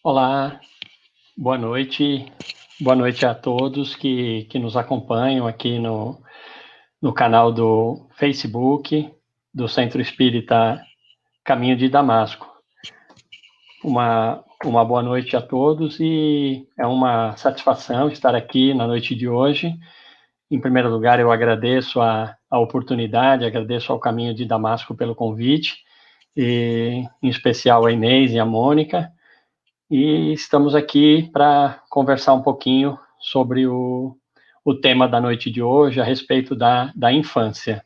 Olá, boa noite. Boa noite a todos que nos acompanham aqui no canal do Facebook do Centro Espírita Caminho de Damasco. Uma boa noite a todos e é uma satisfação estar aqui na noite de hoje. Em primeiro lugar, eu agradeço a oportunidade, agradeço ao Caminho de Damasco pelo convite, e em especial a Inês e a Mônica. E estamos aqui para conversar um pouquinho sobre o tema da noite de hoje, a respeito da infância.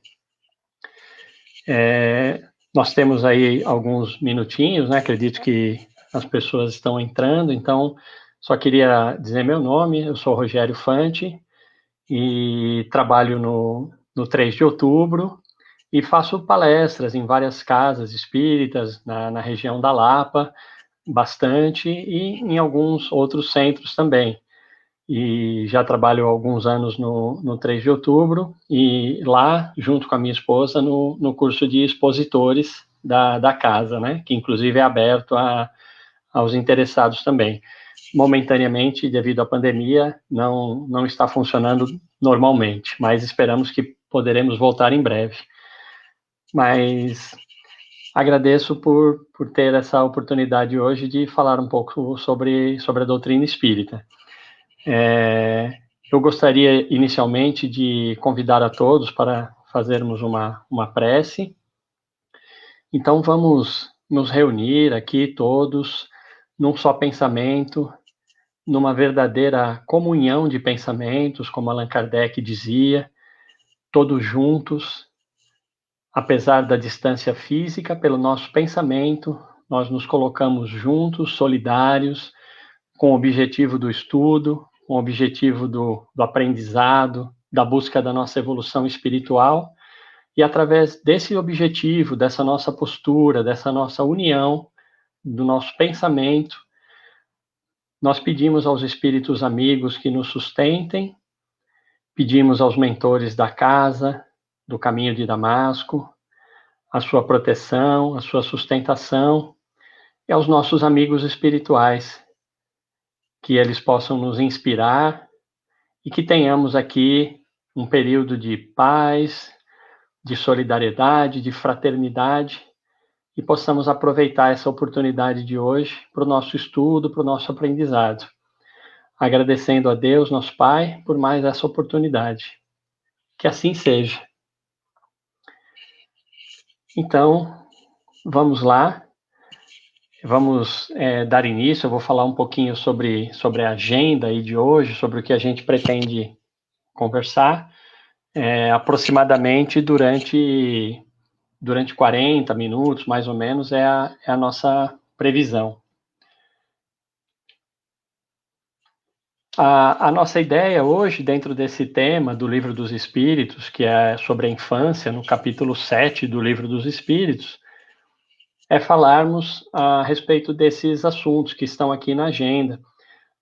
Nós temos aí alguns minutinhos, né? Acredito que as pessoas estão entrando, então só queria dizer meu nome. Eu sou Rogério Fante e trabalho no 3 de outubro e faço palestras em várias casas espíritas na região da Lapa, bastante, e em alguns outros centros também. E já trabalho há alguns anos no 3 de outubro, e lá, junto com a minha esposa, no curso de expositores da casa, né, que inclusive é aberto aos interessados também. Momentaneamente, devido à pandemia, não está funcionando normalmente, mas esperamos que poderemos voltar em breve. Mas agradeço por ter essa oportunidade hoje de falar um pouco sobre a doutrina espírita. Eu gostaria inicialmente de convidar a todos para fazermos uma prece. Então vamos nos reunir aqui todos num só pensamento, numa verdadeira comunhão de pensamentos, como Allan Kardec dizia, todos juntos. Apesar da distância física, pelo nosso pensamento, nós nos colocamos juntos, solidários, com o objetivo do estudo, com o objetivo do aprendizado, da busca da nossa evolução espiritual. E através desse objetivo, dessa nossa postura, dessa nossa união, do nosso pensamento, nós pedimos aos espíritos amigos que nos sustentem, pedimos aos mentores da casa, do Caminho de Damasco, a sua proteção, a sua sustentação, e aos nossos amigos espirituais, que eles possam nos inspirar e que tenhamos aqui um período de paz, de solidariedade, de fraternidade, e possamos aproveitar essa oportunidade de hoje para o nosso estudo, para o nosso aprendizado. Agradecendo a Deus, nosso Pai, por mais essa oportunidade. Que assim seja. Então, vamos lá. Vamos dar início. Eu vou falar um pouquinho sobre a agenda aí de hoje, sobre o que a gente pretende conversar, aproximadamente durante 40 minutos, mais ou menos, é a nossa previsão. A nossa ideia hoje, dentro desse tema do Livro dos Espíritos, que é sobre a infância, no capítulo 7 do Livro dos Espíritos, é falarmos a respeito desses assuntos que estão aqui na agenda.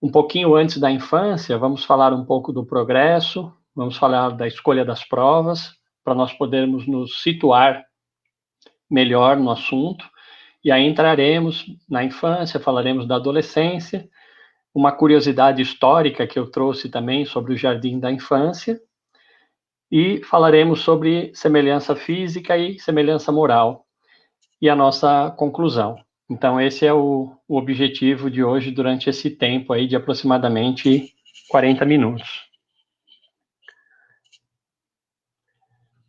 Um pouquinho antes da infância, vamos falar um pouco do progresso, vamos falar da escolha das provas, para nós podermos nos situar melhor no assunto, e aí entraremos na infância, falaremos da adolescência, uma curiosidade histórica que eu trouxe também sobre o jardim da infância, e falaremos sobre semelhança física e semelhança moral, e a nossa conclusão. Então, esse é o objetivo de hoje, durante esse tempo aí de aproximadamente 40 minutos.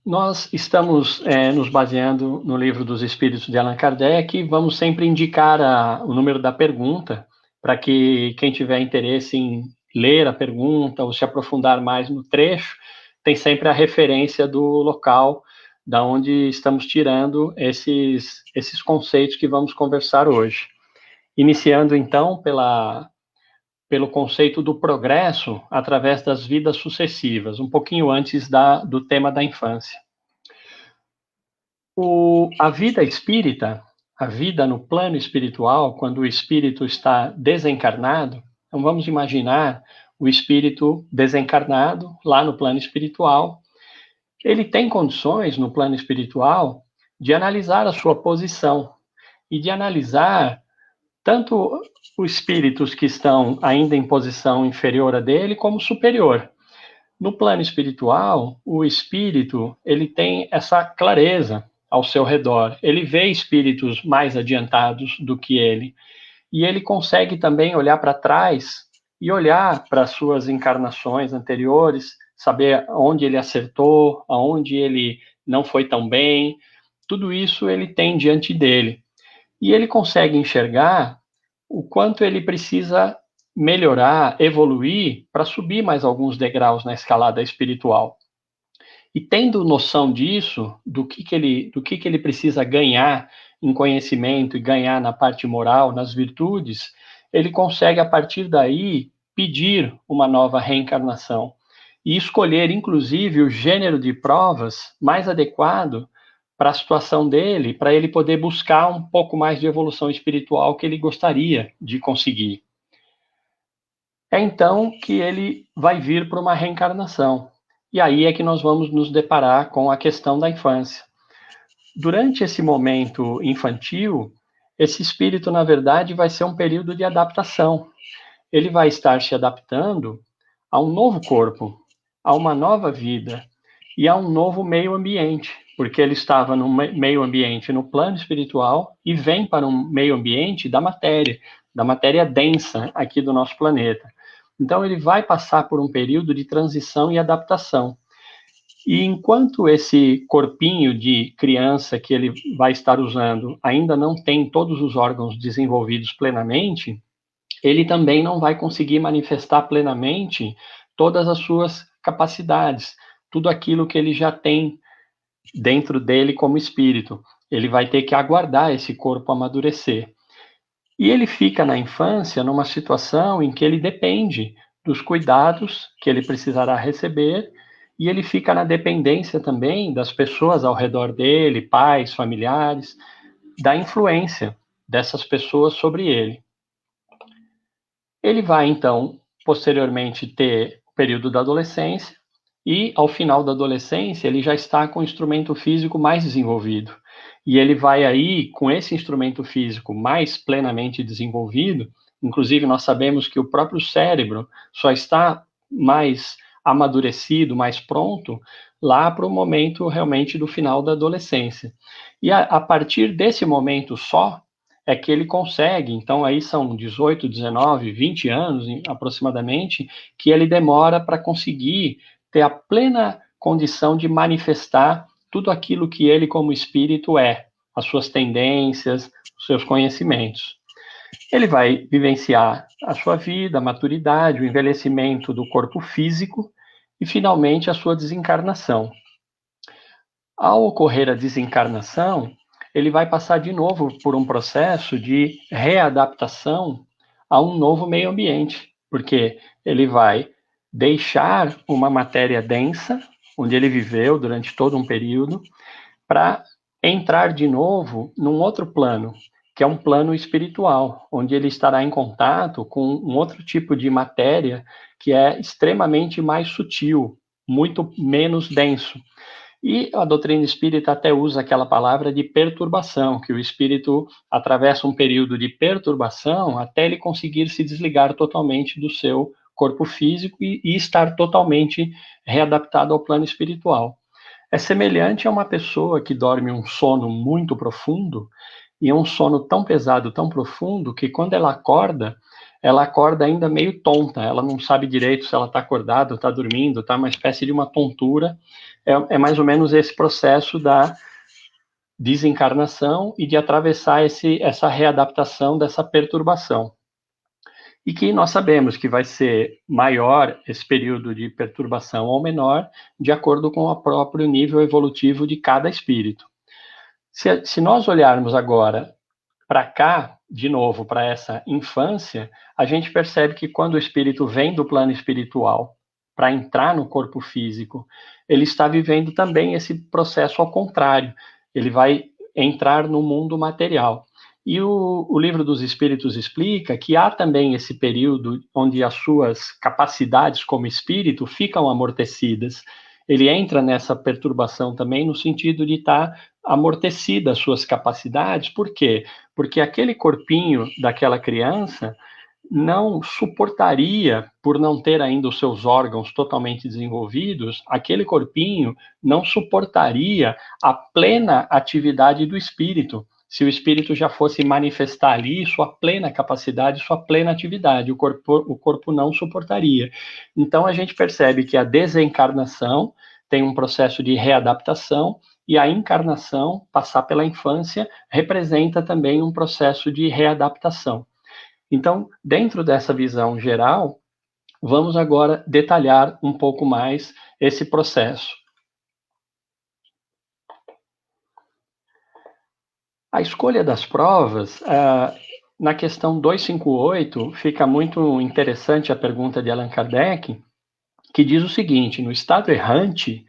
Nós estamos nos baseando no Livro dos Espíritos de Allan Kardec, e vamos sempre indicar o número da pergunta, para que quem tiver interesse em ler a pergunta ou se aprofundar mais no trecho, tem sempre a referência do local da onde estamos tirando esses conceitos que vamos conversar hoje. Iniciando, então, pelo conceito do progresso através das vidas sucessivas, um pouquinho antes do tema da infância. A vida espírita, a vida no plano espiritual, quando o espírito está desencarnado, então vamos imaginar o espírito desencarnado lá no plano espiritual. Ele tem condições no plano espiritual de analisar a sua posição e de analisar tanto os espíritos que estão ainda em posição inferior a dele, como superior. No plano espiritual, o espírito, ele tem essa clareza ao seu redor. Ele vê espíritos mais adiantados do que ele. E ele consegue também olhar para trás e olhar para as suas encarnações anteriores, saber onde ele acertou, aonde ele não foi tão bem. Tudo isso ele tem diante dele. E ele consegue enxergar o quanto ele precisa melhorar, evoluir, para subir mais alguns degraus na escalada espiritual. E tendo noção disso, do que ele precisa ganhar em conhecimento e ganhar na parte moral, nas virtudes, ele consegue, a partir daí, pedir uma nova reencarnação e escolher, inclusive, o gênero de provas mais adequado para a situação dele, para ele poder buscar um pouco mais de evolução espiritual que ele gostaria de conseguir. É então que ele vai vir para uma reencarnação. E aí é que nós vamos nos deparar com a questão da infância. Durante esse momento infantil, esse espírito, na verdade, vai ser um período de adaptação. Ele vai estar se adaptando a um novo corpo, a uma nova vida e a um novo meio ambiente, porque ele estava no meio ambiente no plano espiritual e vem para um meio ambiente da matéria densa aqui do nosso planeta. Então ele vai passar por um período de transição e adaptação. E enquanto esse corpinho de criança que ele vai estar usando ainda não tem todos os órgãos desenvolvidos plenamente, ele também não vai conseguir manifestar plenamente todas as suas capacidades, tudo aquilo que ele já tem dentro dele como espírito. Ele vai ter que aguardar esse corpo amadurecer. E ele fica na infância numa situação em que ele depende dos cuidados que ele precisará receber, e ele fica na dependência também das pessoas ao redor dele, pais, familiares, da influência dessas pessoas sobre ele. Ele vai, então, posteriormente ter o período da adolescência, e ao final da adolescência ele já está com o instrumento físico mais desenvolvido. E ele vai aí, com esse instrumento físico mais plenamente desenvolvido, inclusive nós sabemos que o próprio cérebro só está mais amadurecido, mais pronto, lá para o momento realmente do final da adolescência. E a partir desse momento só, é que ele consegue, então aí são 18, 19, 20 anos aproximadamente, que ele demora para conseguir ter a plena condição de manifestar tudo aquilo que ele como espírito é, as suas tendências, os seus conhecimentos. Ele vai vivenciar a sua vida, a maturidade, o envelhecimento do corpo físico e finalmente a sua desencarnação. Ao ocorrer a desencarnação, ele vai passar de novo por um processo de readaptação a um novo meio ambiente, porque ele vai deixar uma matéria densa, onde ele viveu durante todo um período, para entrar de novo num outro plano, que é um plano espiritual, onde ele estará em contato com um outro tipo de matéria que é extremamente mais sutil, muito menos denso. E a doutrina espírita até usa aquela palavra de perturbação, que o espírito atravessa um período de perturbação até ele conseguir se desligar totalmente do seu corpo físico e estar totalmente readaptado ao plano espiritual. É semelhante a uma pessoa que dorme um sono muito profundo, e é um sono tão pesado, tão profundo, que quando ela acorda ainda meio tonta, ela não sabe direito se ela está acordada, está dormindo, está uma espécie de uma tontura. É mais ou menos esse processo da desencarnação e de atravessar essa readaptação dessa perturbação. E que nós sabemos que vai ser maior esse período de perturbação ou menor, de acordo com o próprio nível evolutivo de cada espírito. Se nós olharmos agora para cá, de novo, para essa infância, a gente percebe que quando o espírito vem do plano espiritual para entrar no corpo físico, ele está vivendo também esse processo ao contrário. Ele vai entrar no mundo material. E o Livro dos Espíritos explica que há também esse período onde as suas capacidades como espírito ficam amortecidas. ele entra nessa perturbação também no sentido de estar amortecida as suas capacidades. Por quê? Porque aquele corpinho daquela criança não suportaria, por não ter ainda os seus órgãos totalmente desenvolvidos, aquele corpinho não suportaria a plena atividade do espírito. Se o espírito já fosse manifestar ali sua plena capacidade, sua plena atividade, o corpo não suportaria. Então a gente percebe que a desencarnação tem um processo de readaptação e a encarnação, passar pela infância, representa também um processo de readaptação. Então, dentro dessa visão geral, vamos agora detalhar um pouco mais esse processo. A escolha das provas, na questão 258, fica muito interessante a pergunta de Allan Kardec, que diz o seguinte: no estado errante,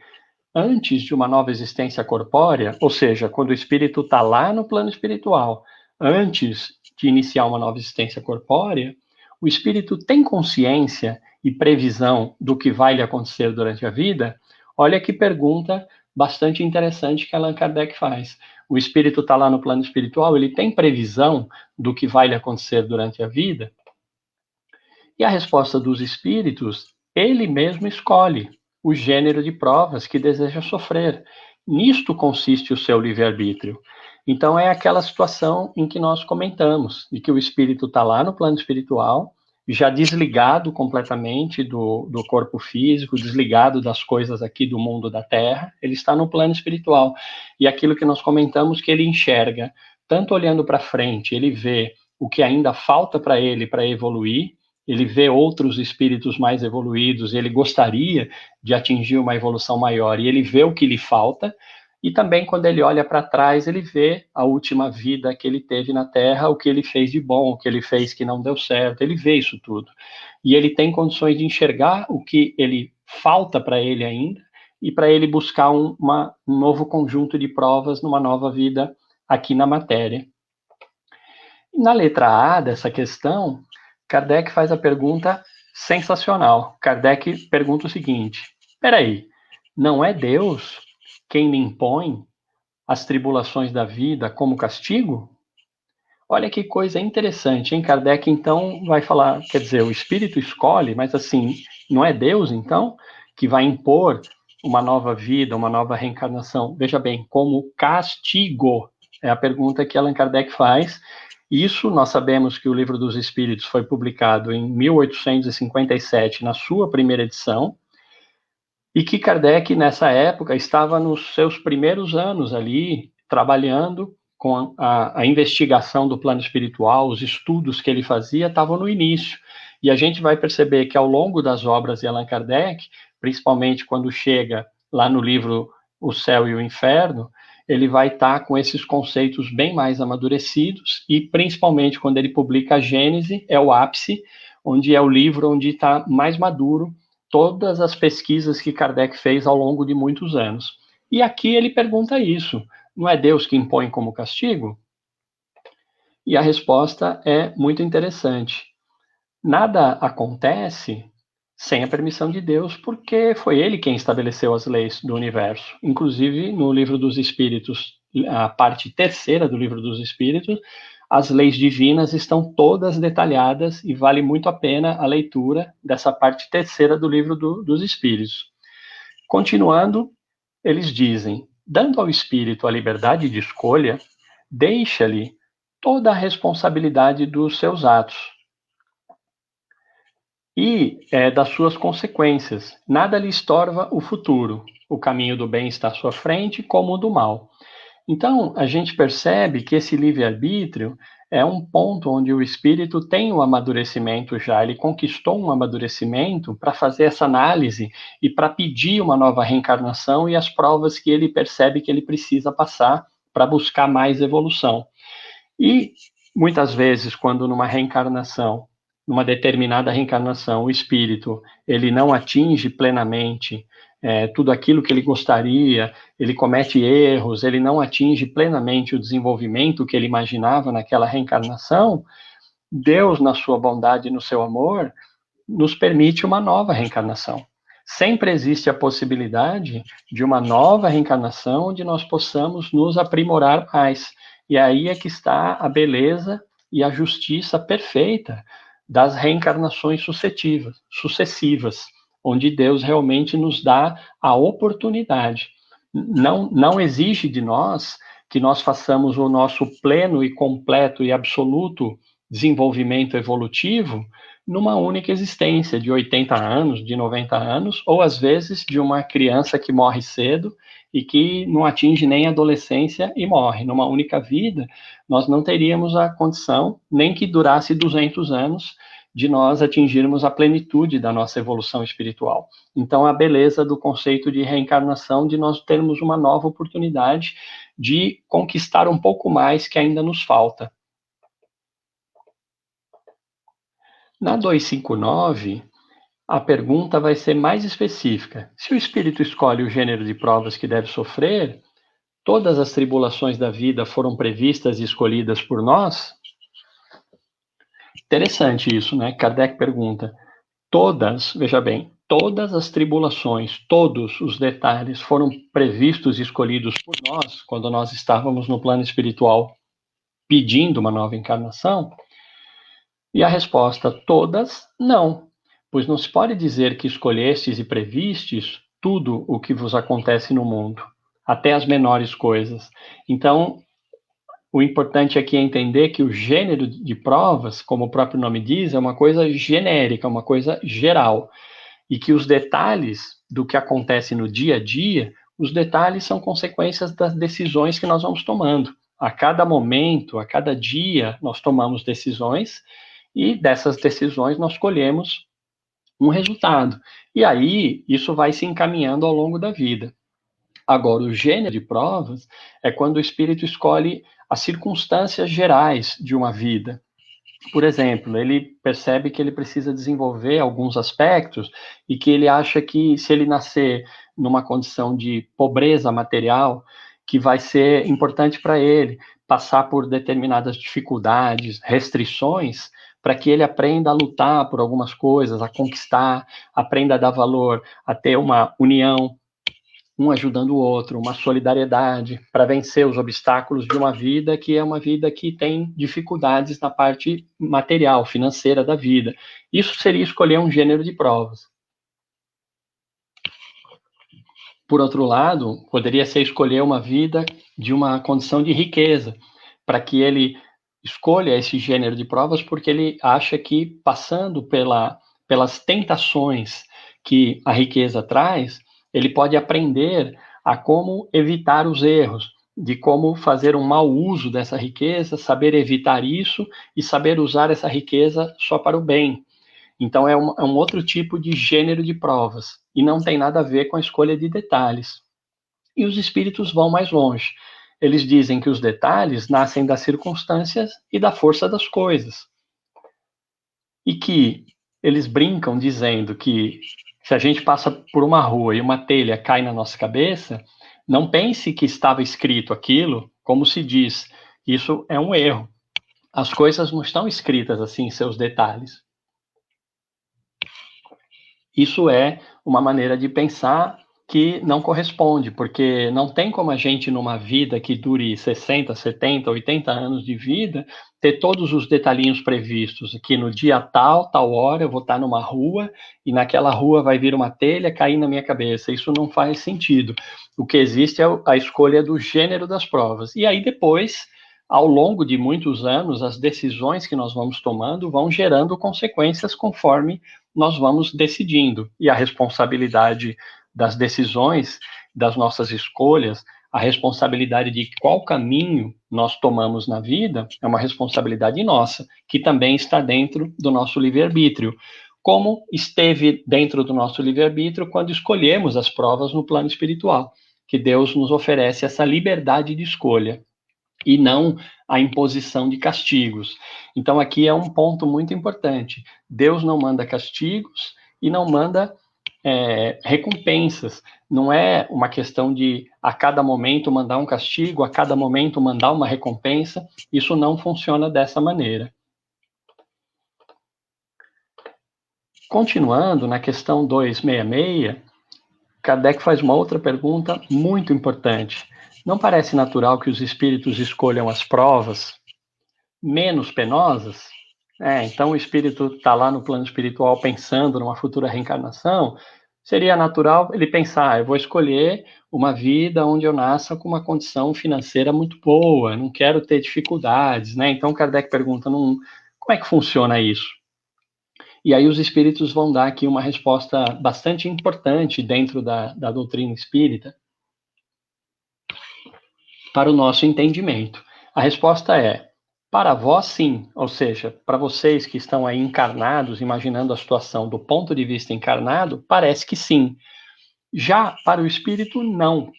antes de uma nova existência corpórea, ou seja, quando o espírito está lá no plano espiritual, antes de iniciar uma nova existência corpórea, o espírito tem consciência e previsão do que vai lhe acontecer durante a vida? Olha que pergunta bastante interessante que Allan Kardec faz. O espírito está lá no plano espiritual, ele tem previsão do que vai lhe acontecer durante a vida? E a resposta dos espíritos, ele mesmo escolhe o gênero de provas que deseja sofrer. Nisto consiste o seu livre-arbítrio. Então, é aquela situação em que nós comentamos, de que o espírito está lá no plano espiritual, já desligado completamente do corpo físico, desligado das coisas aqui do mundo da Terra, ele está no plano espiritual. E aquilo que nós comentamos, que ele enxerga, tanto olhando para frente, ele vê o que ainda falta para ele para evoluir, ele vê outros espíritos mais evoluídos, ele gostaria de atingir uma evolução maior, e ele vê o que lhe falta, e também quando ele olha para trás, ele vê a última vida que ele teve na Terra, o que ele fez de bom, o que ele fez que não deu certo, ele vê isso tudo. E ele tem condições de enxergar o que ele falta para ele ainda, e para ele buscar um novo conjunto de provas numa nova vida aqui na matéria. Na letra A dessa questão, Kardec faz a pergunta sensacional. Kardec pergunta o seguinte: peraí, não é Deus quem me impõe as tribulações da vida como castigo? Olha que coisa interessante, hein? Kardec, então, vai falar, quer dizer, o espírito escolhe, mas assim, não é Deus, então, que vai impor uma nova vida, uma nova reencarnação? Veja bem, como castigo? É a pergunta que Allan Kardec faz. Isso, nós sabemos que o Livro dos Espíritos foi publicado em 1857, na sua primeira edição, e que Kardec, nessa época, estava nos seus primeiros anos ali, trabalhando com a investigação do plano espiritual, os estudos que ele fazia estavam no início. E a gente vai perceber que ao longo das obras de Allan Kardec, principalmente quando chega lá no livro O Céu e o Inferno, ele vai estar com esses conceitos bem mais amadurecidos, e principalmente quando ele publica a Gênese, é o ápice, onde é o livro onde está mais maduro todas as pesquisas que Kardec fez ao longo de muitos anos. E aqui ele pergunta isso: não é Deus que impõe como castigo? E a resposta é muito interessante. Nada acontece sem a permissão de Deus, porque foi ele quem estabeleceu as leis do universo. Inclusive, no Livro dos Espíritos, a parte terceira do Livro dos Espíritos, as leis divinas estão todas detalhadas e vale muito a pena a leitura dessa parte terceira do Livro dos Espíritos. Continuando, eles dizem: dando ao espírito a liberdade de escolha, deixa-lhe toda a responsabilidade dos seus atos e das suas consequências. Nada lhe estorva o futuro. O caminho do bem está à sua frente, como o do mal. Então, a gente percebe que esse livre-arbítrio é um ponto onde o espírito tem um amadurecimento já, ele conquistou um amadurecimento para fazer essa análise e para pedir uma nova reencarnação e as provas que ele percebe que ele precisa passar para buscar mais evolução. E, muitas vezes, quando numa reencarnação, numa determinada reencarnação, o espírito ele não atinge plenamente tudo aquilo que ele gostaria, ele comete erros, ele não atinge plenamente o desenvolvimento que ele imaginava naquela reencarnação, Deus, na sua bondade e no seu amor, nos permite uma nova reencarnação. sempre existe a possibilidade de uma nova reencarnação onde nós possamos nos aprimorar mais. E aí é que está a beleza e a justiça perfeita das reencarnações sucessivas, onde Deus realmente nos dá a oportunidade. Não exige de nós que nós façamos o nosso pleno e completo e absoluto desenvolvimento evolutivo numa única existência de 80 anos, de 90 anos, ou às vezes de uma criança que morre cedo e que não atinge nem a adolescência e morre. Numa única vida, nós não teríamos a condição, nem que durasse 200 anos, de nós atingirmos a plenitude da nossa evolução espiritual. Então, a beleza do conceito de reencarnação, de nós termos uma nova oportunidade de conquistar um pouco mais que ainda nos falta. Na 259, a pergunta vai ser mais específica. Se o espírito escolhe o gênero de provas que deve sofrer, todas as tribulações da vida foram previstas e escolhidas por nós? Interessante isso, né? Kardec pergunta. Todas, veja bem, todas as tribulações, todos os detalhes foram previstos e escolhidos por nós quando nós estávamos no plano espiritual pedindo uma nova encarnação? E a resposta, todas, não. Pois não se pode dizer que escolhestes e previstes tudo o que vos acontece no mundo, até as menores coisas. Então, o importante aqui é entender que o gênero de provas, como o próprio nome diz, é uma coisa genérica, uma coisa geral. E que os detalhes do que acontece no dia a dia, os detalhes são consequências das decisões que nós vamos tomando. A cada momento, a cada dia, nós tomamos decisões e dessas decisões nós colhemos um resultado. E aí, isso vai se encaminhando ao longo da vida. Agora, o gênero de provas é quando o espírito escolhe as circunstâncias gerais de uma vida. Por exemplo, ele percebe que ele precisa desenvolver alguns aspectos e que ele acha que se ele nascer numa condição de pobreza material, que vai ser importante para ele passar por determinadas dificuldades, restrições, para que ele aprenda a lutar por algumas coisas, a conquistar, aprenda a dar valor, a ter uma união, um ajudando o outro, uma solidariedade para vencer os obstáculos de uma vida que é uma vida que tem dificuldades na parte material, financeira da vida. Isso seria escolher um gênero de provas. Por outro lado, poderia ser escolher uma vida de uma condição de riqueza, para que ele escolha esse gênero de provas porque ele acha que passando pelas tentações que a riqueza traz, ele pode aprender a como evitar os erros, de como fazer um mau uso dessa riqueza, saber evitar isso e saber usar essa riqueza só para o bem. Então, é um outro tipo de gênero de provas, e não tem nada a ver com a escolha de detalhes. E os espíritos vão mais longe. Eles dizem que os detalhes nascem das circunstâncias e da força das coisas. E que eles brincam dizendo que se a gente passa por uma rua e uma telha cai na nossa cabeça, não pense que estava escrito aquilo, como se diz. Isso é um erro. As coisas não estão escritas assim em seus detalhes. Isso é uma maneira de pensar que não corresponde, porque não tem como a gente, numa vida que dure 60, 70, 80 anos de vida, ter todos os detalhinhos previstos, que no dia tal, tal hora, eu vou estar numa rua, e naquela rua vai vir uma telha cair na minha cabeça. Isso não faz sentido. O que existe é a escolha do gênero das provas. E aí depois, ao longo de muitos anos, as decisões que nós vamos tomando vão gerando consequências conforme nós vamos decidindo. E a responsabilidade das decisões, das nossas escolhas, a responsabilidade de qual caminho nós tomamos na vida é uma responsabilidade nossa, que também está dentro do nosso livre-arbítrio, como esteve dentro do nosso livre-arbítrio quando escolhemos as provas no plano espiritual, que Deus nos oferece essa liberdade de escolha e não a imposição de castigos. Então, aqui é um ponto muito importante. Deus não manda castigos e não manda recompensas. Não é uma questão de, a cada momento, mandar um castigo, a cada momento, mandar uma recompensa. Isso não funciona dessa maneira. Continuando na questão 266, Kardec faz uma outra pergunta muito importante. Não parece natural que os espíritos escolham as provas menos penosas? Então o espírito está lá no plano espiritual pensando numa futura reencarnação, seria natural ele pensar, eu vou escolher uma vida onde eu nasça com uma condição financeira muito boa, não quero ter dificuldades, né? Então Kardec pergunta, como é que funciona isso? E aí os espíritos vão dar aqui uma resposta bastante importante dentro da doutrina espírita para o nosso entendimento. A resposta é, para vós sim, ou seja, para vocês que estão aí encarnados, imaginando a situação do ponto de vista encarnado, parece que sim. Já para o espírito, não.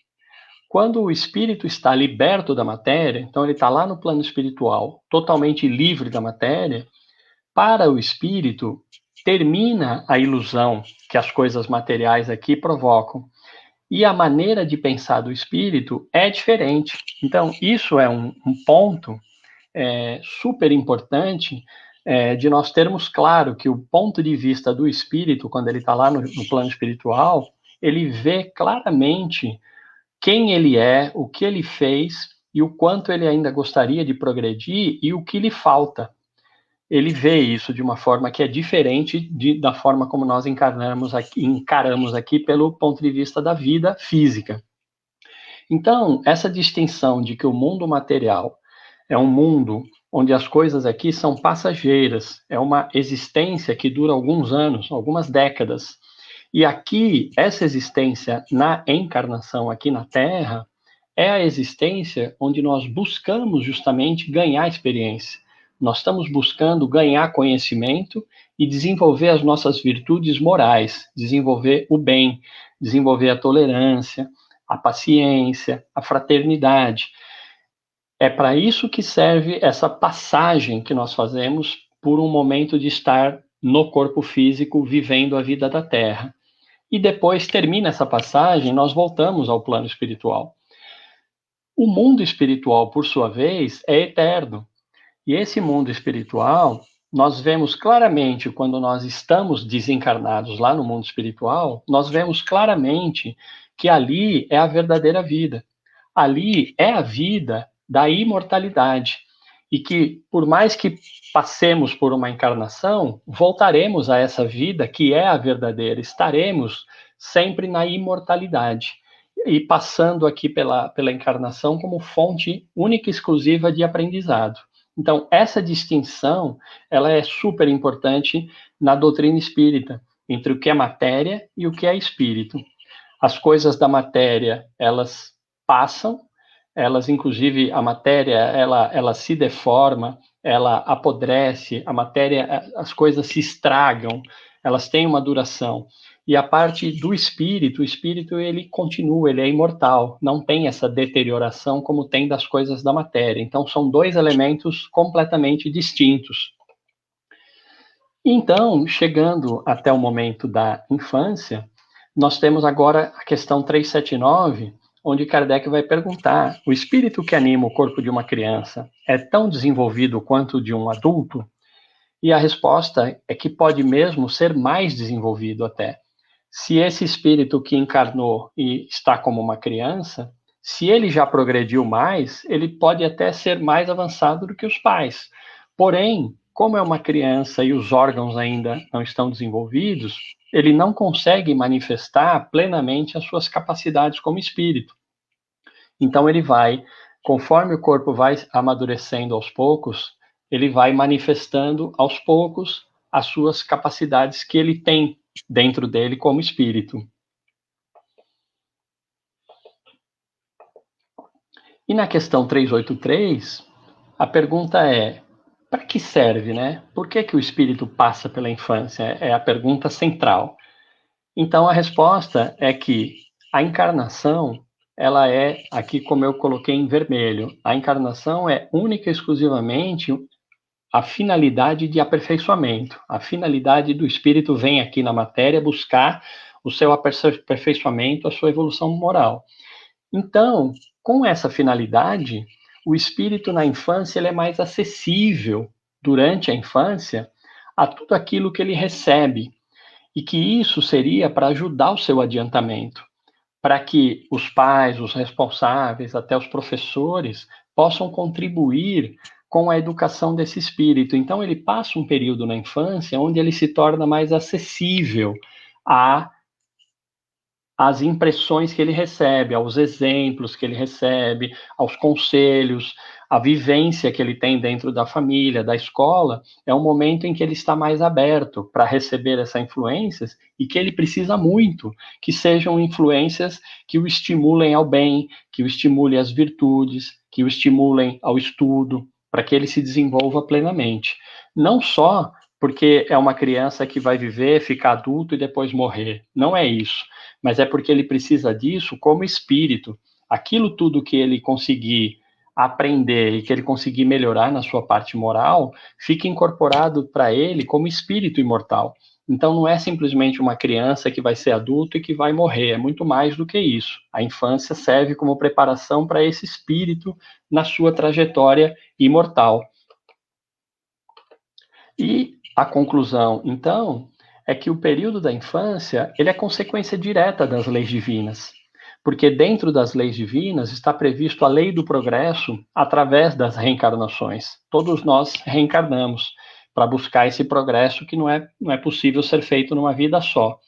Quando o espírito está liberto da matéria, então ele está lá no plano espiritual, totalmente livre da matéria, para o espírito, termina a ilusão que as coisas materiais aqui provocam. E a maneira de pensar do espírito é diferente. Então, isso é um ponto super importante de nós termos claro que o ponto de vista do espírito, quando ele está lá no plano espiritual, ele vê claramente quem ele é, o que ele fez e o quanto ele ainda gostaria de progredir e o que lhe falta. Ele vê isso de uma forma que é diferente da forma como nós encaramos aqui pelo ponto de vista da vida física. Então, essa distinção de que o mundo material é um mundo onde as coisas aqui são passageiras, é uma existência que dura alguns anos, algumas décadas. E aqui, essa existência na encarnação aqui na Terra, é a existência onde nós buscamos justamente ganhar experiência. Nós estamos buscando ganhar conhecimento e desenvolver as nossas virtudes morais, desenvolver o bem, desenvolver a tolerância, a paciência, a fraternidade. É para isso que serve essa passagem que nós fazemos por um momento de estar no corpo físico, vivendo a vida da Terra. E depois termina essa passagem, nós voltamos ao plano espiritual. O mundo espiritual, por sua vez, é eterno. E esse mundo espiritual, nós vemos claramente, quando nós estamos desencarnados lá no mundo espiritual, nós vemos claramente que ali é a verdadeira vida. Ali é a vida da imortalidade. E que, por mais que passemos por uma encarnação, voltaremos a essa vida que é a verdadeira, estaremos sempre na imortalidade. E passando aqui pela encarnação como fonte única e exclusiva de aprendizado. Então, essa distinção, ela é super importante na doutrina espírita, entre o que é matéria e o que é espírito. As coisas da matéria, elas passam, elas, inclusive, a matéria, ela se deforma, ela apodrece, a matéria, as coisas se estragam, elas têm uma duração. E a parte do espírito, o espírito, ele continua, ele é imortal, não tem essa deterioração como tem das coisas da matéria. Então, são dois elementos completamente distintos. Então, chegando até o momento da infância, nós temos agora a questão 379, onde Kardec vai perguntar: o espírito que anima o corpo de uma criança é tão desenvolvido quanto o de um adulto? E a resposta é que pode mesmo ser mais desenvolvido até. Se esse espírito que encarnou e está como uma criança, se ele já progrediu mais, ele pode até ser mais avançado do que os pais. Porém, como é uma criança e os órgãos ainda não estão desenvolvidos, ele não consegue manifestar plenamente as suas capacidades como espírito. Então ele vai, conforme o corpo vai amadurecendo aos poucos, ele vai manifestando aos poucos as suas capacidades que ele tem dentro dele como espírito. E na questão 383, a pergunta é: para que serve, né? Por que o espírito passa pela infância? É a pergunta central. Então a resposta é que a encarnação, ela é, aqui como eu coloquei em vermelho, a encarnação é única e exclusivamente a finalidade de aperfeiçoamento. A finalidade do espírito vem aqui na matéria buscar o seu aperfeiçoamento, a sua evolução moral. Então, com essa finalidade, o espírito na infância ele é mais acessível durante a infância a tudo aquilo que ele recebe. e que isso seria para ajudar o seu adiantamento, para que os pais, os responsáveis, até os professores, possam contribuir com a educação desse espírito. Então, ele passa um período na infância onde ele se torna mais acessível às impressões que ele recebe, aos exemplos que ele recebe, aos conselhos, a vivência que ele tem dentro da família, da escola, é um momento em que ele está mais aberto para receber essas influências e que ele precisa muito que sejam influências que o estimulem ao bem, que o estimulem às virtudes, que o estimulem ao estudo, para que ele se desenvolva plenamente. Não só porque é uma criança que vai viver, ficar adulto e depois morrer. Não é isso. Mas é porque ele precisa disso como espírito. Aquilo tudo que ele conseguir aprender e que ele conseguir melhorar na sua parte moral, fica incorporado para ele como espírito imortal. Então não é simplesmente uma criança que vai ser adulto e que vai morrer, é muito mais do que isso. A infância serve como preparação para esse espírito na sua trajetória imortal. E a conclusão, então, é que o período da infância, ele é consequência direta das leis divinas, porque dentro das leis divinas está previsto a lei do progresso através das reencarnações. Todos nós reencarnamos para buscar esse progresso que não é possível ser feito numa vida só.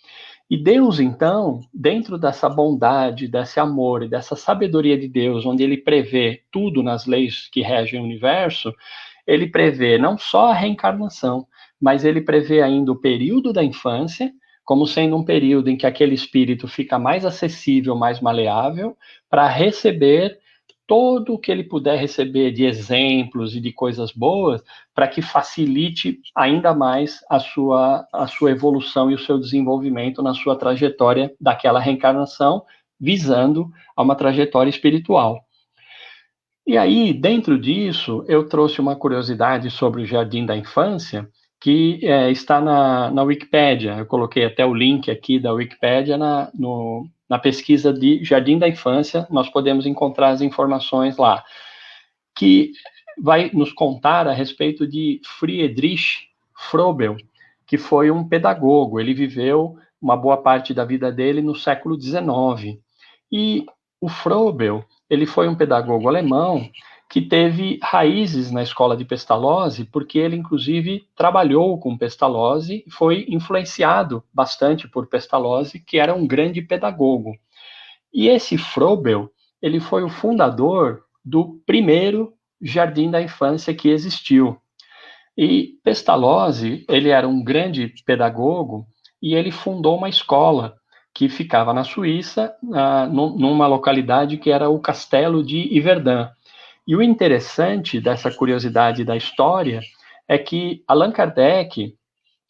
E Deus, então, dentro dessa bondade, desse amor e dessa sabedoria de Deus, onde ele prevê tudo nas leis que regem o universo, ele prevê não só a reencarnação, mas ele prevê ainda o período da infância, como sendo um período em que aquele espírito fica mais acessível, mais maleável, para receber todo o que ele puder receber de exemplos e de coisas boas, para que facilite ainda mais a sua evolução e o seu desenvolvimento na sua trajetória daquela reencarnação, visando a uma trajetória espiritual. E aí, dentro disso, eu trouxe uma curiosidade sobre o Jardim da Infância, que está na Wikipédia. Eu coloquei até o link aqui da Wikipédia na pesquisa de Jardim da Infância, nós podemos encontrar as informações lá, que vai nos contar a respeito de Friedrich Frobel, que foi um pedagogo. Ele viveu uma boa parte da vida dele no século XIX. E o Frobel, ele foi um pedagogo alemão que teve raízes na escola de Pestalozzi, porque ele, inclusive, trabalhou com Pestalozzi e foi influenciado bastante por Pestalozzi, que era um grande pedagogo. E esse Frobel, ele foi o fundador do primeiro Jardim da Infância que existiu. E Pestalozzi, ele era um grande pedagogo e ele fundou uma escola que ficava na Suíça, numa localidade que era o Castelo de Yverdun. E o interessante dessa curiosidade da história é que Allan Kardec,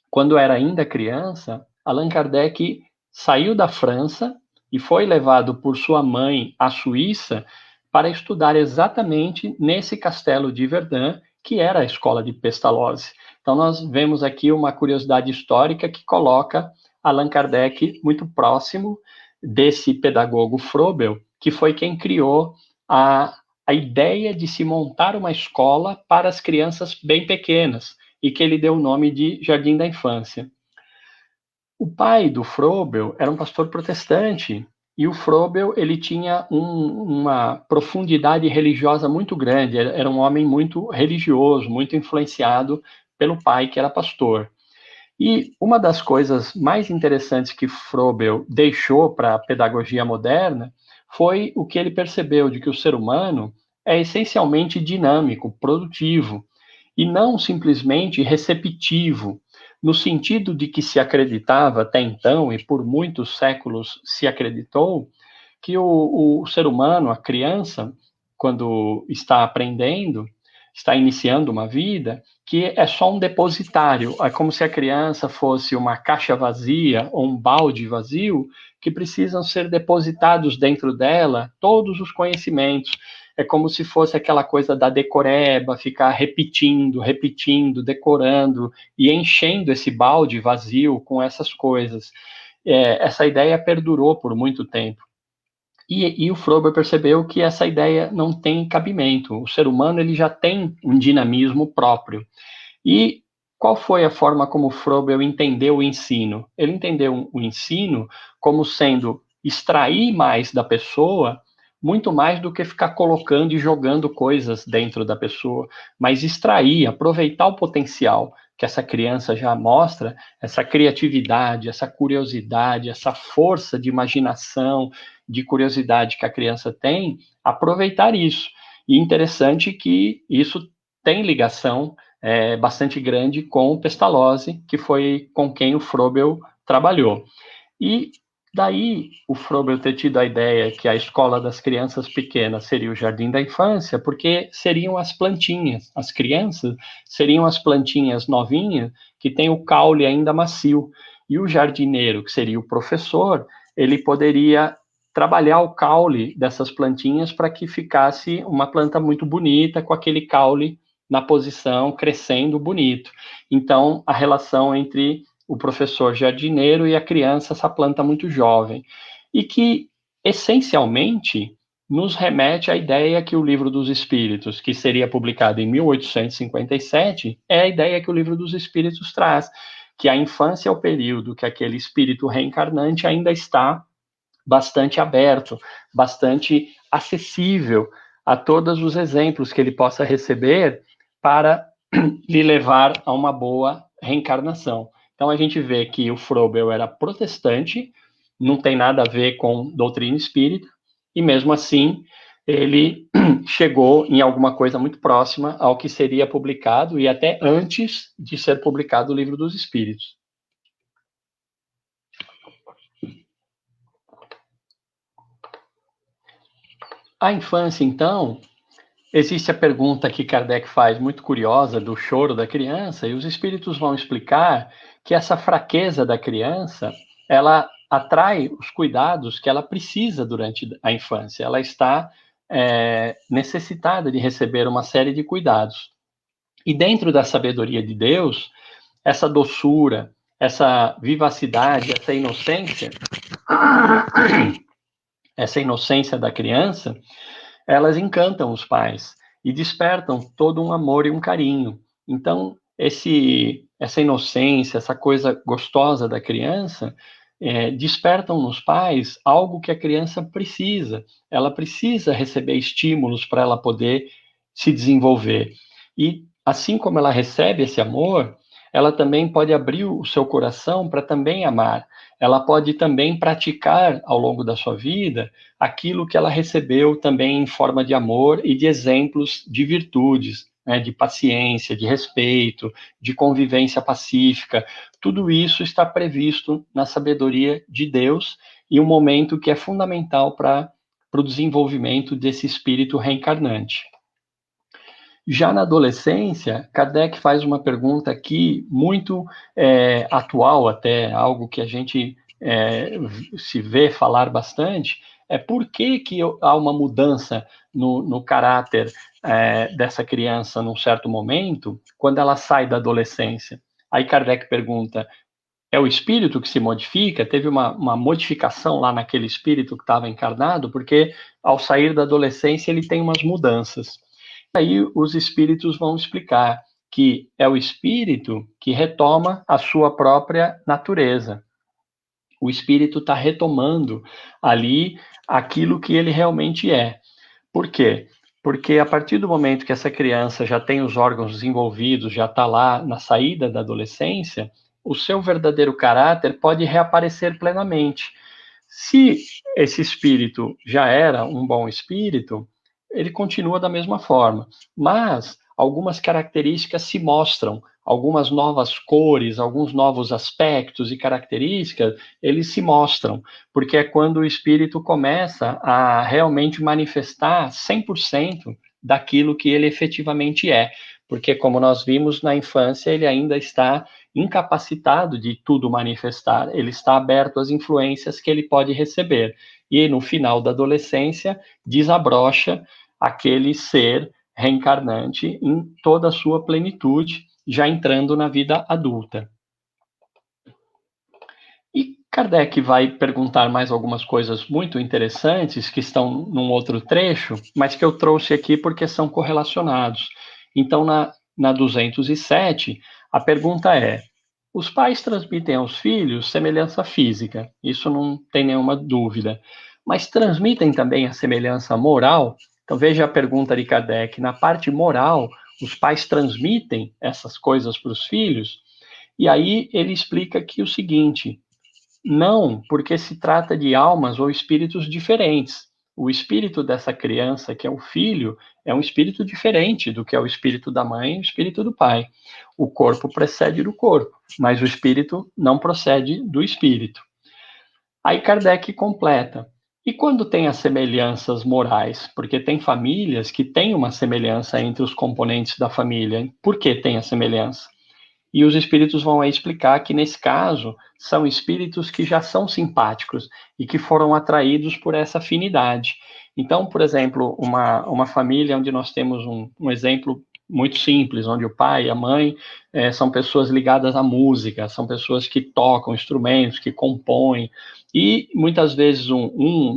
quando era ainda criança, Allan Kardec saiu da França e foi levado por sua mãe à Suíça para estudar exatamente nesse castelo de Verdun, que era a escola de Pestalozzi. Então nós vemos aqui uma curiosidade histórica que coloca Allan Kardec muito próximo desse pedagogo Frobel, que foi quem criou a ideia de se montar uma escola para as crianças bem pequenas, e que ele deu o nome de Jardim da Infância. O pai do Frobel era um pastor protestante, e o Frobel ele tinha uma profundidade religiosa muito grande, era um homem muito religioso, muito influenciado pelo pai, que era pastor. E uma das coisas mais interessantes que Frobel deixou para a pedagogia moderna foi o que ele percebeu de que o ser humano é essencialmente dinâmico, produtivo, e não simplesmente receptivo, no sentido de que se acreditava até então, e por muitos séculos se acreditou, que o ser humano, a criança, quando está aprendendo, está iniciando uma vida, que é só um depositário, é como se a criança fosse uma caixa vazia ou um balde vazio, que precisam ser depositados dentro dela todos os conhecimentos. É como se fosse aquela coisa da decoreba, ficar repetindo, repetindo, decorando e enchendo esse balde vazio com essas coisas. Essa ideia perdurou por muito tempo. E o Frober percebeu que essa ideia não tem cabimento. O ser humano ele já tem um dinamismo próprio. E qual foi a forma como Froebel entendeu o ensino? Ele entendeu o ensino como sendo extrair mais da pessoa, muito mais do que ficar colocando e jogando coisas dentro da pessoa, mas extrair, aproveitar o potencial que essa criança já mostra, essa criatividade, essa curiosidade, essa força de imaginação, de curiosidade que a criança tem, aproveitar isso. E interessante que isso tem ligação bastante grande com o Pestalozzi, que foi com quem o Froebel trabalhou. E daí o Froebel ter tido a ideia que a escola das crianças pequenas seria o jardim da infância, porque seriam as plantinhas, as crianças seriam as plantinhas novinhas que têm o caule ainda macio. E o jardineiro, que seria o professor, ele poderia trabalhar o caule dessas plantinhas para que ficasse uma planta muito bonita, com aquele caule na posição, crescendo bonito. Então, a relação entre o professor jardineiro e a criança, essa planta muito jovem. E que, essencialmente, nos remete à ideia que o Livro dos Espíritos, que seria publicado em 1857, é a ideia que o Livro dos Espíritos traz, que a infância é o período que aquele espírito reencarnante ainda está bastante aberto, bastante acessível a todos os exemplos que ele possa receber para lhe levar a uma boa reencarnação. Então a gente vê que o Froebel era protestante, não tem nada a ver com doutrina espírita, e mesmo assim ele chegou em alguma coisa muito próxima ao que seria publicado e até antes de ser publicado o Livro dos Espíritos. A infância, então, existe a pergunta que Kardec faz, muito curiosa, do choro da criança, e os espíritos vão explicar que essa fraqueza da criança, ela atrai os cuidados que ela precisa durante a infância. Ela está necessitada de receber uma série de cuidados. E dentro da sabedoria de Deus, essa doçura, essa vivacidade, essa inocência da criança, elas encantam os pais e despertam todo um amor e um carinho. Então, essa inocência, essa coisa gostosa da criança, despertam nos pais algo que a criança precisa. Ela precisa receber estímulos para ela poder se desenvolver. E assim como ela recebe esse amor, ela também pode abrir o seu coração para também amar. Ela pode também praticar ao longo da sua vida aquilo que ela recebeu também em forma de amor e de exemplos de virtudes, né, de paciência, de respeito, de convivência pacífica. Tudo isso está previsto na sabedoria de Deus e um momento que é fundamental para o desenvolvimento desse espírito reencarnante. Já na adolescência, Kardec faz uma pergunta aqui muito atual até, algo que a gente se vê falar bastante, é por que há uma mudança no caráter dessa criança num certo momento, quando ela sai da adolescência. Aí Kardec pergunta, é o espírito que se modifica? Teve uma modificação lá naquele espírito que estava encarnado? Porque ao sair da adolescência ele tem umas mudanças. Aí os espíritos vão explicar que é o espírito que retoma a sua própria natureza. O espírito está retomando ali aquilo que ele realmente é. Por quê? Porque a partir do momento que essa criança já tem os órgãos desenvolvidos, já está lá na saída da adolescência, o seu verdadeiro caráter pode reaparecer plenamente. Se esse espírito já era um bom espírito, ele continua da mesma forma, mas algumas características se mostram, algumas novas cores, alguns novos aspectos e características, eles se mostram, porque é quando o espírito começa a realmente manifestar 100% daquilo que ele efetivamente é, porque como nós vimos na infância, ele ainda está incapacitado de tudo manifestar, ele está aberto às influências que ele pode receber, e no final da adolescência desabrocha aquele ser reencarnante em toda a sua plenitude, já entrando na vida adulta. E Kardec vai perguntar mais algumas coisas muito interessantes que estão num outro trecho, mas que eu trouxe aqui porque são correlacionados. Então, na 207, A pergunta é: os pais transmitem aos filhos semelhança física, isso não tem nenhuma dúvida, mas transmitem também a semelhança moral? Então veja a pergunta de Kardec: na parte moral, os pais transmitem essas coisas para os filhos? E aí ele explica que o seguinte: não, porque se trata de almas ou espíritos diferentes. O espírito dessa criança, que é o filho, é um espírito diferente do que é o espírito da mãe e o espírito do pai. O corpo precede do corpo, mas o espírito não procede do espírito. Aí Kardec completa: e quando tem as semelhanças morais? Porque tem famílias que têm uma semelhança entre os componentes da família. Por que tem a semelhança? E os espíritos vão aí explicar que, nesse caso, são espíritos que já são simpáticos e que foram atraídos por essa afinidade. Então, por exemplo, uma família onde nós temos um exemplo muito simples, onde o pai e a mãe são pessoas ligadas à música, são pessoas que tocam instrumentos, que compõem, e muitas vezes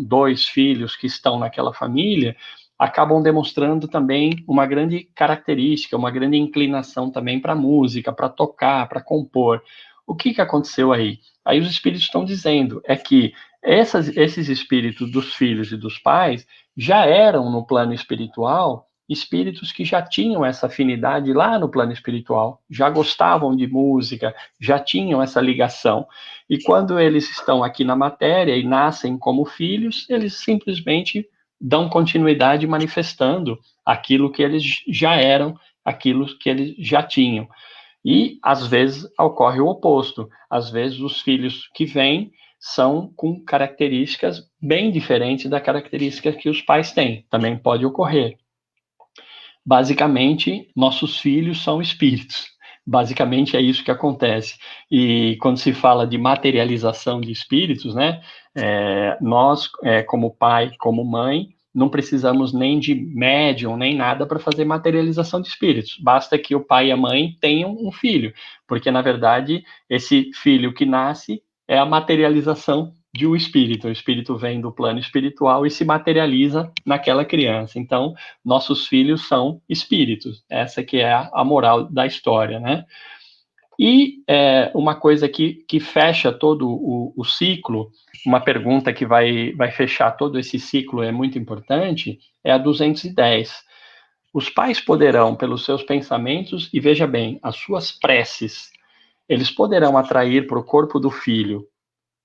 dois filhos que estão naquela família acabam demonstrando também uma grande característica, uma grande inclinação também para música, para tocar, para compor. O que aconteceu aí? Aí os espíritos estão dizendo é que esses espíritos dos filhos e dos pais já eram no plano espiritual espíritos que já tinham essa afinidade lá no plano espiritual, já gostavam de música, já tinham essa ligação. E quando eles estão aqui na matéria e nascem como filhos, eles simplesmente dão continuidade manifestando aquilo que eles já eram, aquilo que eles já tinham. E, às vezes, ocorre o oposto. Às vezes, os filhos que vêm são com características bem diferentes da característica que os pais têm. Também pode ocorrer. Basicamente, nossos filhos são espíritos. Basicamente é isso que acontece. E quando se fala de materialização de espíritos, né, nós, como pai, como mãe, não precisamos nem de médium, nem nada para fazer materialização de espíritos. Basta que o pai e a mãe tenham um filho, porque, na verdade, esse filho que nasce é a materialização de um espírito. O espírito vem do plano espiritual e se materializa naquela criança. Então, nossos filhos são espíritos. Essa que é a moral da história, né? E uma coisa que fecha todo o ciclo, uma pergunta que vai fechar todo esse ciclo é muito importante, é a 210. Os pais poderão, pelos seus pensamentos, e veja bem, as suas preces, eles poderão atrair para o corpo do filho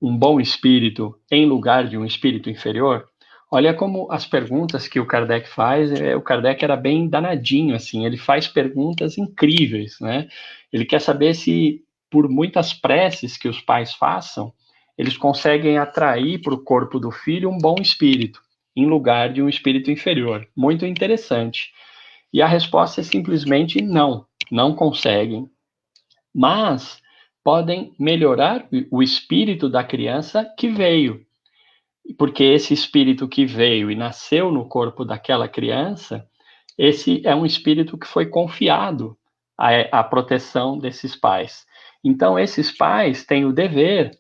um bom espírito em lugar de um espírito inferior? Olha como as perguntas que o Kardec faz, o Kardec era bem danadinho, assim, ele faz perguntas incríveis, né? Ele quer saber se, por muitas preces que os pais façam, eles conseguem atrair para o corpo do filho um bom espírito, em lugar de um espírito inferior. Muito interessante. E a resposta é simplesmente não, não conseguem. Mas podem melhorar o espírito da criança que veio, porque esse espírito que veio e nasceu no corpo daquela criança, esse é um espírito que foi confiado à proteção desses pais. Então, esses pais têm o dever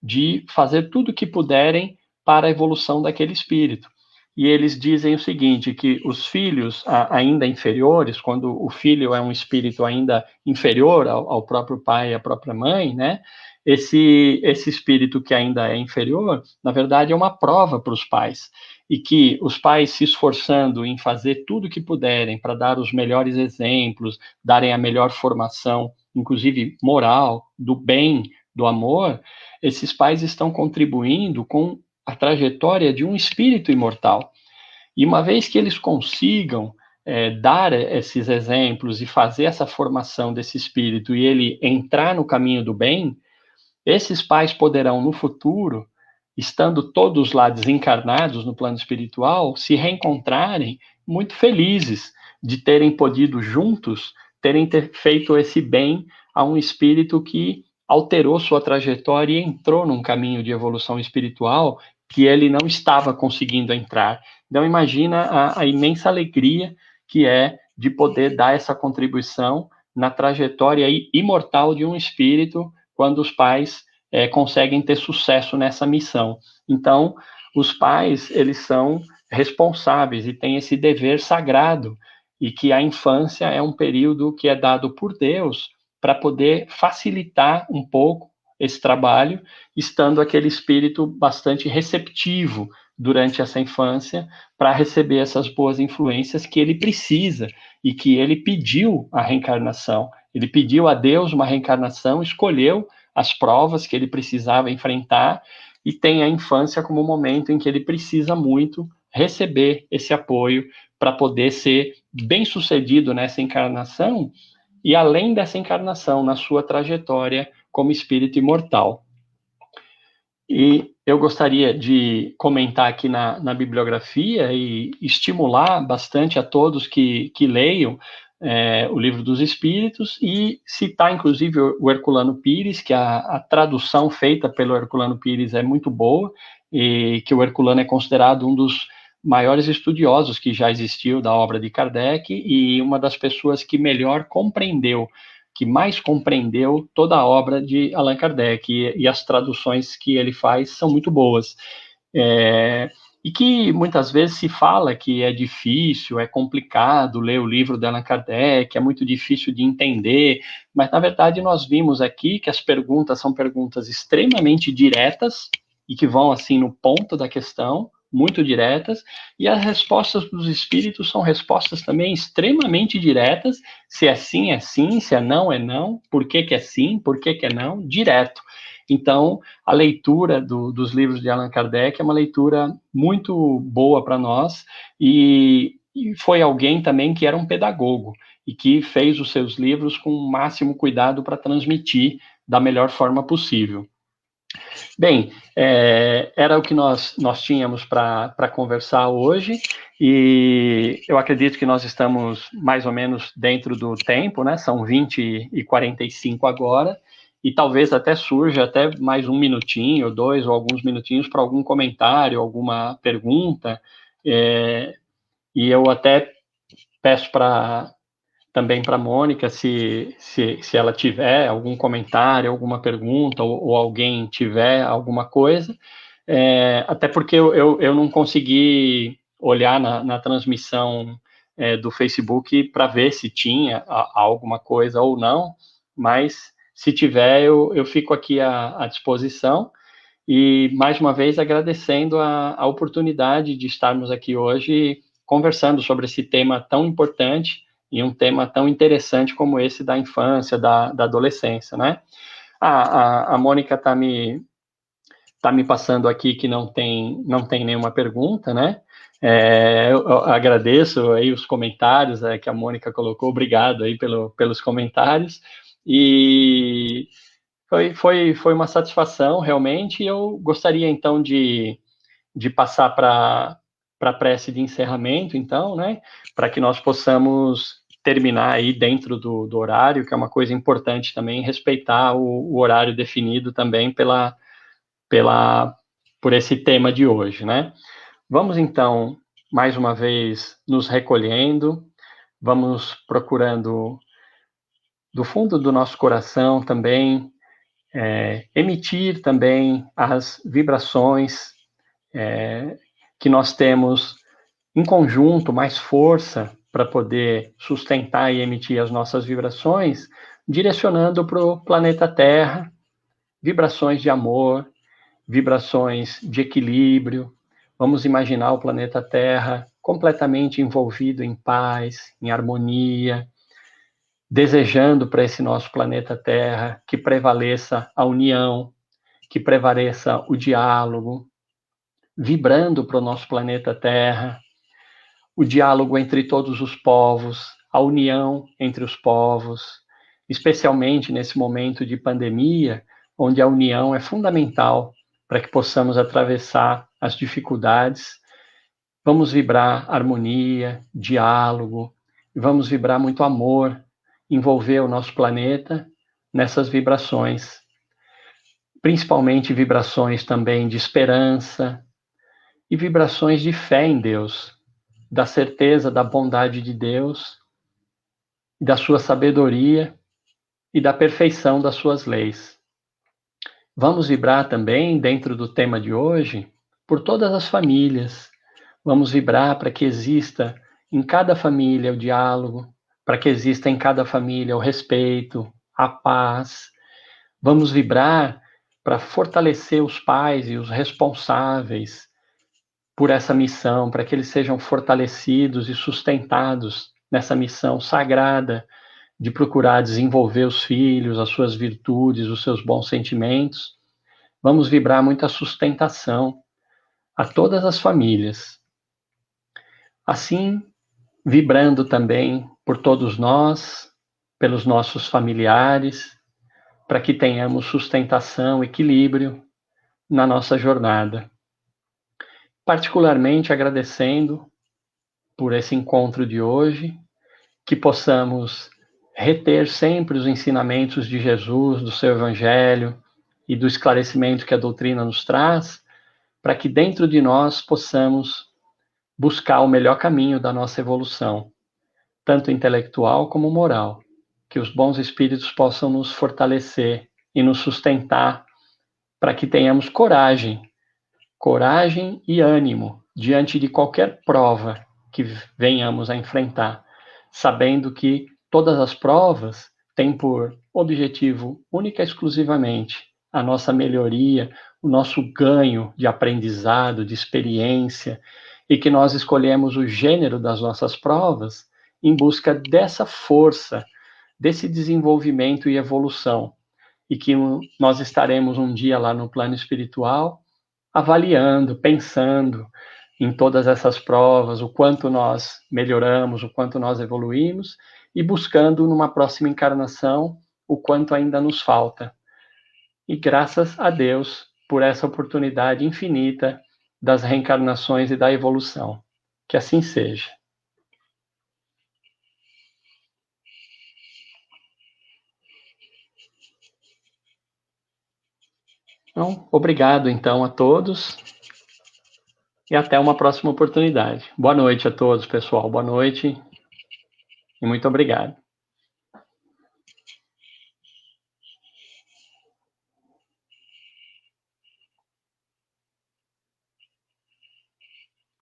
de fazer tudo o que puderem para a evolução daquele espírito. E eles dizem o seguinte, que os filhos ainda inferiores, quando o filho é um espírito ainda inferior ao próprio pai e à própria mãe, né? Esse espírito que ainda é inferior, na verdade, é uma prova para os pais. E que os pais se esforçando em fazer tudo o que puderem para dar os melhores exemplos, darem a melhor formação, inclusive moral, do bem, do amor, esses pais estão contribuindo com a trajetória de um espírito imortal. E uma vez que eles consigam dar esses exemplos e fazer essa formação desse espírito e ele entrar no caminho do bem, esses pais poderão, no futuro, estando todos lá desencarnados no plano espiritual, se reencontrarem muito felizes de terem podido juntos, terem feito esse bem a um espírito que alterou sua trajetória e entrou num caminho de evolução espiritual que ele não estava conseguindo entrar. Então, imagina a imensa alegria que é de poder dar essa contribuição na trajetória imortal de um espírito quando os pais conseguem ter sucesso nessa missão. Então, os pais, eles são responsáveis e têm esse dever sagrado, e que a infância é um período que é dado por Deus para poder facilitar um pouco esse trabalho, estando aquele espírito bastante receptivo durante essa infância para receber essas boas influências que ele precisa e que ele pediu a reencarnação. Ele pediu a Deus uma reencarnação, escolheu as provas que ele precisava enfrentar e tem a infância como um momento em que ele precisa muito receber esse apoio para poder ser bem-sucedido nessa encarnação e além dessa encarnação, na sua trajetória como espírito imortal. E eu gostaria de comentar aqui na bibliografia e estimular bastante a todos que leiam o Livro dos Espíritos e citar, inclusive, o Herculano Pires, que a tradução feita pelo Herculano Pires é muito boa, e que o Herculano é considerado um dos maiores estudiosos que já existiu da obra de Kardec e uma das pessoas que melhor compreendeu, que mais compreendeu toda a obra de Allan Kardec, e as traduções que ele faz são muito boas. E que muitas vezes se fala que é difícil, é complicado ler o livro de Allan Kardec, é muito difícil de entender, mas na verdade nós vimos aqui que as perguntas são perguntas extremamente diretas e que vão assim no ponto da questão, muito diretas, e as respostas dos espíritos são respostas também extremamente diretas, se é sim, é sim, se é não, por que é sim, por que é não, direto. Então, a leitura dos livros de Allan Kardec é uma leitura muito boa para nós, e foi alguém também que era um pedagogo, e que fez os seus livros com o máximo cuidado para transmitir da melhor forma possível. Bem, era o que nós tínhamos para conversar hoje, e eu acredito que nós estamos mais ou menos dentro do tempo, né? São 20h45 agora, e talvez até surja até mais um minutinho, ou dois, ou alguns minutinhos para algum comentário, alguma pergunta, e eu até peço também para a Mônica, se ela tiver algum comentário, alguma pergunta, ou alguém tiver alguma coisa, até porque eu não consegui olhar na transmissão do Facebook para ver se tinha alguma coisa ou não, mas se tiver, eu fico aqui à disposição, e mais uma vez agradecendo a oportunidade de estarmos aqui hoje conversando sobre esse tema tão importante e um tema tão interessante como esse da infância, da adolescência, né? A Mônica está me passando aqui que não tem nenhuma pergunta, né? Eu agradeço aí os comentários que a Mônica colocou, obrigado aí pelos comentários, e foi uma satisfação realmente, e eu gostaria então de passar para a prece de encerramento, então, né? Para que nós possamos terminar aí dentro do horário, que é uma coisa importante também, respeitar o horário definido também por esse tema de hoje, né? Vamos, então, mais uma vez, nos recolhendo, vamos procurando, do fundo do nosso coração também, emitir também as vibrações que nós temos em conjunto, mais força para poder sustentar e emitir as nossas vibrações, direcionando para o planeta Terra, vibrações de amor, vibrações de equilíbrio. Vamos imaginar o planeta Terra completamente envolvido em paz, em harmonia, desejando para esse nosso planeta Terra que prevaleça a união, que prevaleça o diálogo, vibrando para o nosso planeta Terra o diálogo entre todos os povos, a união entre os povos, especialmente nesse momento de pandemia, onde a união é fundamental para que possamos atravessar as dificuldades. Vamos vibrar harmonia, diálogo, vamos vibrar muito amor, envolver o nosso planeta nessas vibrações, principalmente vibrações também de esperança e vibrações de fé em Deus, da certeza da bondade de Deus, da sua sabedoria e da perfeição das suas leis. Vamos vibrar também, dentro do tema de hoje, por todas as famílias. Vamos vibrar para que exista em cada família o diálogo, para que exista em cada família o respeito, a paz. Vamos vibrar para fortalecer os pais e os responsáveis por essa missão, para que eles sejam fortalecidos e sustentados nessa missão sagrada de procurar desenvolver os filhos, as suas virtudes, os seus bons sentimentos. Vamos vibrar muita sustentação a todas as famílias. Assim, vibrando também por todos nós, pelos nossos familiares, para que tenhamos sustentação, equilíbrio na nossa jornada. Particularmente agradecendo por esse encontro de hoje, que possamos reter sempre os ensinamentos de Jesus, do seu Evangelho e do esclarecimento que a doutrina nos traz, para que dentro de nós possamos buscar o melhor caminho da nossa evolução, tanto intelectual como moral, que os bons espíritos possam nos fortalecer e nos sustentar para que tenhamos coragem e ânimo diante de qualquer prova que venhamos a enfrentar, sabendo que todas as provas têm por objetivo única e exclusivamente a nossa melhoria, o nosso ganho de aprendizado, de experiência, e que nós escolhemos o gênero das nossas provas em busca dessa força, desse desenvolvimento e evolução, e que nós estaremos um dia lá no plano espiritual avaliando, pensando em todas essas provas, o quanto nós melhoramos, o quanto nós evoluímos, e buscando numa próxima encarnação o quanto ainda nos falta. E graças a Deus por essa oportunidade infinita das reencarnações e da evolução. Que assim seja. Então, obrigado então a todos e até uma próxima oportunidade. Boa noite a todos, pessoal. Boa noite e muito obrigado.